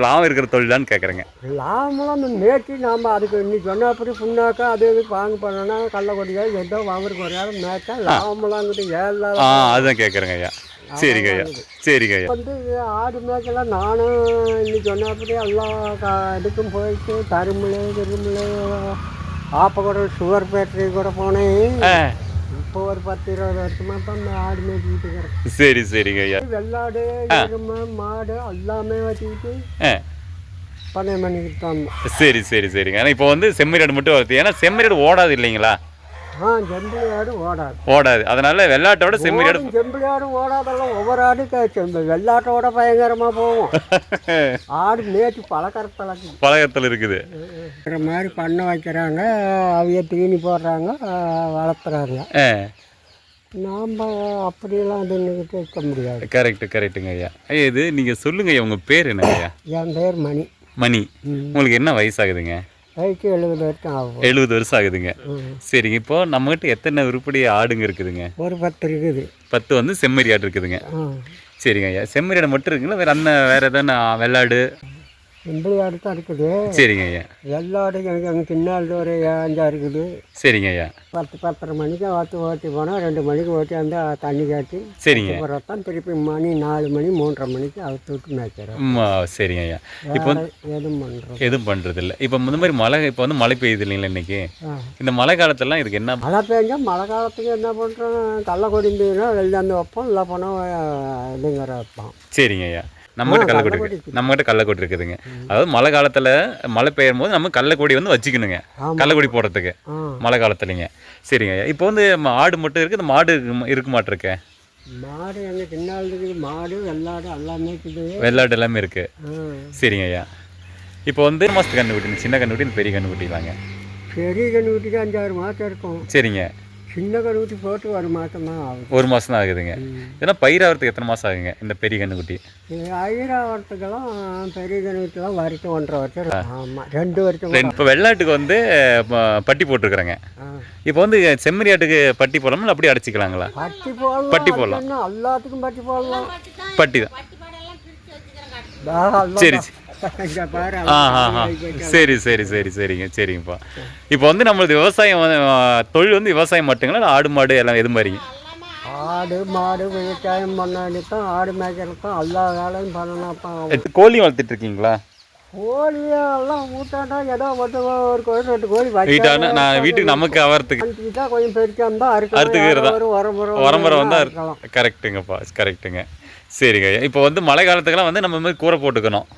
லாபம் இருக்கிற தொழிலான்னு கேட்குறேங்க. லாபம்லாம் இந்த மேய்ச்சி நாம் அதுக்கு இன்னைக்கு சொன்னபடி புண்ணாக்கா அது இதுக்கு வாங்க போனோன்னா கள்ளக்கொடியோ ஏதோ வாங்குறதுக்கு ஒரு நேரம் மேய்ச்சா லாபம்லாங்கிட்டு ஏழு அதுதான் கேட்குறேங்க ஐயா. சரிங்க ஐயா, சரிங்க ஐயா. வந்து ஆடு மேய்க்கலாம் நானும் இன்னைக்கு சொன்னபடி எல்லாம் இதுக்கும் போயிட்டு திருமலை ஆப்பக்கூட சுகர் ஃபேக்ட்ரி கூட போனேன். இப்போ ஒரு 10-20 வருஷமா தான் இந்த ஆடு மேய்ச்சிக்கிட்டு இருக்கிறேன். சரி சரிங்க ஐயா. வெள்ளாடு எருமை மாடு எல்லாமே வச்சுக்கிட்டு பண்ணையம் பண்ணிக்கிட்டு தான். சரி சரி சரிங்க. ஆனால் இப்போ வந்து செம்மறியாடு மட்டும் வருது. ஏன்னா செம்மறியாடு ஓடாது இல்லைங்களா? செம்பிளியாடு ஓடாது. ஓடாது. அதனால வெள்ளாட்டோட செம்மறியாடு. செம்பிளியாடும் ஓடாதெல்லாம் ஒவ்வொரு ஆடு வெள்ளாட்டோட பயங்கரமாக போகும். ஆடு மேய்ச்சி பழக்கத்தில் இருக்குது. இருக்கிற மாதிரி பண்ண வைக்கிறாங்க, அவைய தீனி போடுறாங்க, வளர்த்துறாங்க. நாம் அப்படியெல்லாம் அதுன்னுக்கிட்டு இருக்க முடியாது. கரெக்டுங்க ஐயா. ஐயா இது நீங்கள் சொல்லுங்க ஐயா, உங்கள் பேர் என்ன ஐயா? என் பேர் மணி. மணி. உங்களுக்கு என்ன வயசாகுதுங்க? வயசு 70 வருஷம் ஆகும். 70 வருஷம் ஆகுதுங்க. சரிங்க. இப்போ நம்மகிட்ட எத்தனை உருப்படி ஆடுங்க இருக்குதுங்க? ஒரு 10 இருக்குது. 10 வந்து செம்மறி ஆடு இருக்குதுங்க. சரிங்க ஐயா. செம்மறி ஆடு மட்டும் இருக்குங்களா? வேறு எதனா வெள்ளாடு? செம்பிளியாடு தான் இருக்குது. சரிங்க ஐயா. வெள்ளாடு எனக்கு அங்கே பின்னால் ஒரு 5 இருக்குது. சரிங்க ஐயா. 10-10:30 மணிக்கு ஓட்டி போனால் 2 மணிக்கு ஓட்டி வந்து தண்ணி காட்டி. சரிங்க. அப்புறம் தான் திருப்பி மணி 4 மணி 3:30 மணிக்கு அவுத்து விட்டு மேய்க்கிறோம். சரிங்க ஐயா. இப்போ எதுவும் பண்ணுறதில்ல. இப்போ இந்த மாதிரி மழை இப்போ வந்து மழை பெய்யுது இல்லைங்களா இன்னைக்கு? இந்த மழை காலத்துலலாம் இதுக்கு என்ன? மழை பெஞ்சால் மழை காலத்துக்கு என்ன பண்ணுறோம், கள்ளக்கொடி இருந்ததுன்னா வெள்ளாந்து வைப்போம், இல்லை போனால் இதுங்கிற வைப்போம். சரிங்க ஐயா. நம்மகிட்ட கள்ளக்கொடி இருக்குதுங்க. அதாவது மழை காலத்தில் மழை பெய்யும் போது நம்ம கள்ளக்கொடி வந்து வச்சுக்கணுங்க, கள்ளக்கொடி போடுறதுக்கு மழை காலத்துலங்க. சரிங்க ஐயா. இப்போ வந்து ஆடு மட்டும் இருக்குது, இந்த மாடு இருக்க மாட்டிருக்கேன். மாடு எங்கள் பின்னால் இருக்குது. மாடு வெள்ளாடு எல்லாமே இருக்குது. வெள்ளாடு எல்லாமே இருக்குது. சரிங்க ஐயா. இப்போ வந்து மாதத்து கன்றுக்குட்டி, சின்ன கன்றுக்குட்டி, பெரிய கன்றுக்குட்டிலாங்க. பெரிய கன்றுக்குட்டிக்கு 5-6 மாதம் இருக்கும். சரிங்க. சின்ன கன்றுக்குட்டி போட்டு 1 மாதம் தான் ஆகுது. 1 மாதம் தான் ஆகுதுங்க. ஏன்னா பயிராகிறதுக்கு எத்தனை மாதம் ஆகுங்க இந்த பெரிய கன்றுக்குட்டி? பயிராகிறதுக்கெல்லாம் பெரிய கன்றுக்குட்டிலாம் வரைக்கும் 1.5 வருஷம். ஆமாம், 2 வருஷம். இப்போ வெள்ளாட்டுக்கு வந்து பட்டி போட்டிருக்கிறேங்க. இப்போ வந்து செம்மறியாட்டுக்கு பட்டி போடலாமா, அப்படியே அடைச்சிக்கலாங்களா? பட்டி போடலாம். எல்லாத்துக்கும் பட்டி போடலாம். பட்டி தான். சரி சரி சரி சரி சரிங்க. சரிங்கப்பா. இப்போ வந்து நம்மளது விவசாயம் தொழில் வந்து விவசாயம் மட்டுங்களா, ஆடு மாடு எல்லாம் எது மாதிரிங்க? ஆடு மாடு விவசாயம் பண்ணாதான், ஆடு மேய்க்கிறது தான் எல்லா வேலையும் பண்ணணும். கோழி வளர்த்துட்டு இருக்கீங்களா? கோழியெல்லாம் ஊட்டாண்டா ஏதோ ஒரு கோழி 2 கோழி வீட்டான நான் வீட்டுக்கு நமக்கு அவரத்துக்கு கொஞ்சம் பெருசாக இருந்தால் அறுத்துக்கிறதா உரம்பரை வந்தால். இருக்கலாம். கரெக்டுங்கப்பா, கரெக்டுங்க. சரிங்க. இப்போ வந்து மழை காலத்துக்கெல்லாம் வந்து நம்ம மாதிரி கூரை போட்டுக்கணும்.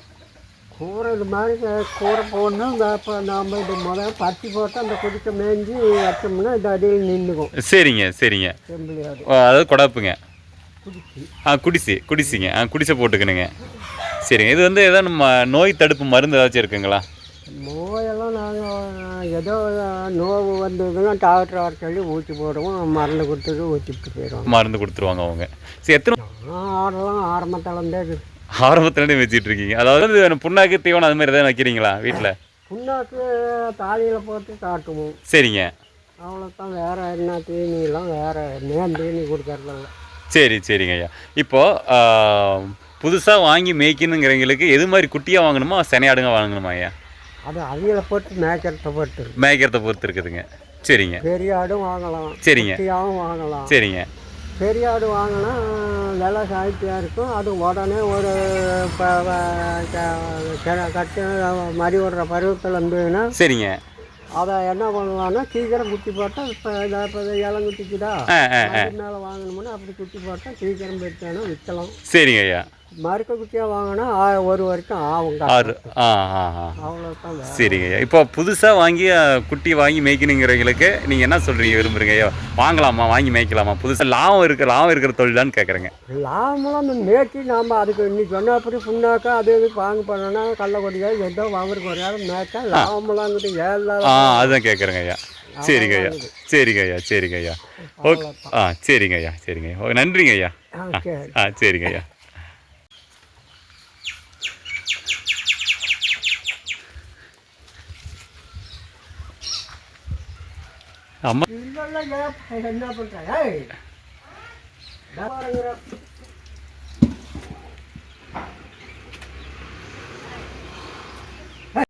கூரை இது மாதிரி கூரை போடணும். இப்போ நாம் இது முதல்ல பட்டி போட்டு அந்த குடிக்க மேய்ஞ்சி வச்சோம்னா இந்த அடியில் நின்றுக்கும். சரிங்க சரிங்க. செம்பிளியாடு அதாவது கொடாப்புங்க. குடிசிங்க. குடிசை போட்டுக்கணுங்க. சரிங்க. இது வந்து ஏதாவது நோய் தடுப்பு மருந்து ஏதாச்சும் இருக்குங்களா? நோயெல்லாம் நாங்கள் ஏதோ நோவு வந்ததுன்னா டாக்டர் வர சொல்லி ஊற்றி போடுவோம், மருந்து கொடுத்துட்டு ஊற்றிட்டு போயிடுவோம். மருந்து கொடுத்துருவாங்க அவங்க. சரி. எத்தனை ஆடெல்லாம் ஆரம்பத்துலேருந்தே வச்சுட்டு இருக்கீங்க? அதாவது புண்ணாக்கு தீவனம் அது மாதிரி எதாவது வைக்கிறீங்களா வீட்டில்? புண்ணாக்கு தாலியில் போட்டு காட்டுவோம். சரிங்க. அவ்வளோதான். வேறு என்ன தீனியெல்லாம் வேறு தீனி கொடுக்கறதில்ல. சரிங்க ஐயா. இப்போது புதுசாக வாங்கி மேய்க்கணுங்கிறவங்களுக்கு எது மாதிரி குட்டியாக வாங்கணுமா, செனையாடுங்க வாங்கணுமா ஐயா? அது அவியலை போட்டு மேய்க்கிறத பொறுத்து இருக்குதுங்க. சரிங்க. பெரிய ஆடும் வாங்கலாம். சரிங்க. வாங்கலாம். சரிங்க. பெரிய ஆடு வாங்கினா விலை சாய்த்தியாக இருக்கும். அது உடனே ஒரு கட்டு மறி விடுற பருவத்தில் இருந்ததுன்னா. சரிங்க. அதை என்ன பண்ணலான்னா சீக்கிரம் குட்டி போட்டால் இப்போ இளங்குட்டிக்குதா மேலே வாங்கணும்னா அப்படி குட்டி போட்டால் சீக்கிரம் போயிட்டானா விற்கலாம். சரிங்க ஐயா. மறுக்க குட்டியாக வாங்கினா 1 வருஷம் ஆகும். அவ்வளோதான். சரிங்க ஐயா. இப்போ புதுசாக வாங்கி குட்டி வாங்கி மேய்க்கணுங்கிறவங்களுக்கு நீங்கள் என்ன சொல்கிறீங்க, விரும்புகிறீங்க ஐயா? வாங்கலாமா, வாங்கி மேய்க்கலாமா? புதுசாக லாபம் இருக்கிற தொழிலான்னு கேட்குறேங்க. லாபம்லாம் இந்த மேய்ச்சி நாம் அதுக்கு இன்னைக்கு சொன்னபடி புண்ணாக்கா அது இது வாங்க போனோன்னா கள்ளக்கொடியோ ஏதோ வாங்குறதுக்கு ஒரு நேரம் மேய்ச்சா லாபமெல்லாங்கிட்டு அதுதான் கேட்குறேங்க ஐயா. சரிங்க ஐயா. சரிங்க ஐயா. ஓகே. சரிங்க ஐயா. நன்றிங்க ஐயா. சரிங்க ஐயா. அம்மா என்ன பண்ணுறேன்